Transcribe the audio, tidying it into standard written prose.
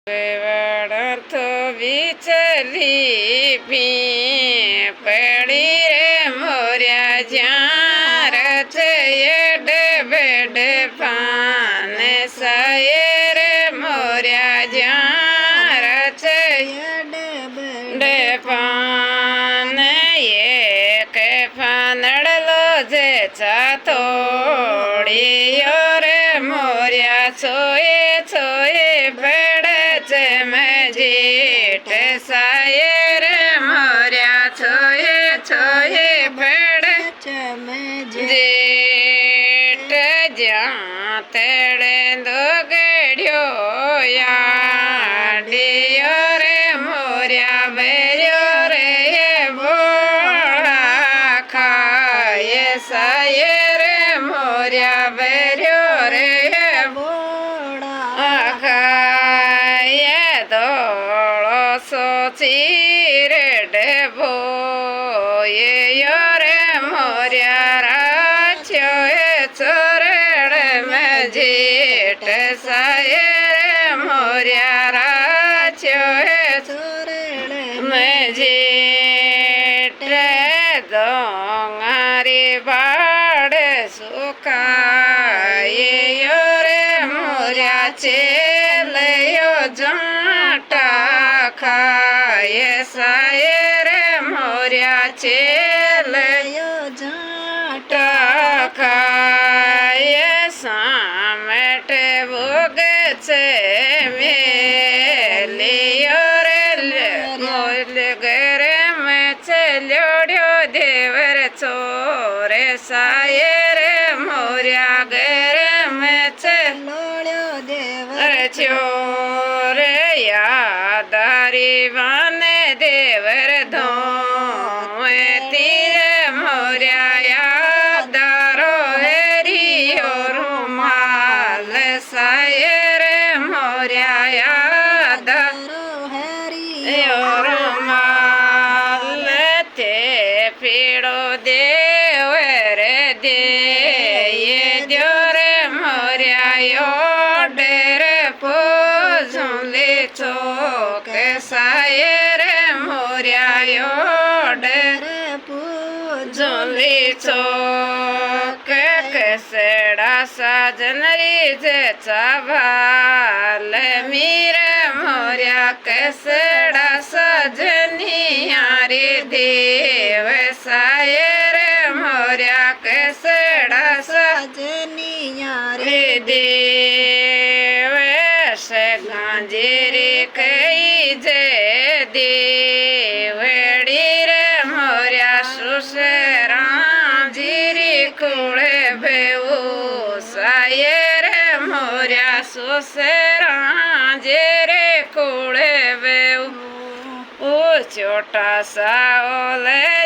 વળતો વિચલી ભી પડી રે મોર્યા જ્યાં રચયે ડબડ પાન સાયે રે મોર્યા જ્યાં રચયે ડબડ પાન એક ફાનડલો જે ચાતોડિયો રે મોર્યા છોએ છોએ જેઠ સાયે રે મોર્યા છોએ છોએ ભેડ જેઠ જ્યાં તેડે દોગડ્યો યાડિયો રે મોર્યા વેર્યો રે બોળા ખાય સાયે રે મોર્યા વેર્યો રે બોળા ખાય સોચીરે ડભોયો રે મોર્યા રાચ્યો ચોરડ મેં જેઠ સાયે રે મોર્યા રાચ્યો ચોરડ મેં જેઠ દોંગારી બાળ સુકાયો રે મોર્યા ચેલયો જાટા ખાય સાયે રે મોર્યા ચેલયો જાટા ખાય સામેટ ભોગ છે મેલિયો રે મોલ ઘરે મેં ચલ્યોડ્યો દેવર ચોરે સાયે રે મોર્યા ઘરે મેં ચલ્યોડ્યો દેવર ચોરે યાદારી વાને દેવર ધોતી મોર્યા યાદારો હેરિયો રૂમાલ સાયે રે મોર્યા યાદારો હેરિયો રૂમાલ તે પીડો દેવર દેયે દ્યો રે મોર્યા યોડર પોઝુલે ચોક સાયે રે મોર્યા યોડર પૂજુલે ચોક કસડા સાજનરી જે ચાભાલ મીર મોર્યા કસડા સજનિયા રે દેવ સાયે રે મોર્યા કસડા સજનિયા રે દેવ ગાંજેરી કઈ જે દેવડી રે મોર્યા સુસરા જીરી કુળે ભેવું સાયે રે મોર્યા સુસરા જેરે કુળે ભેવું ચોટા સાઓલે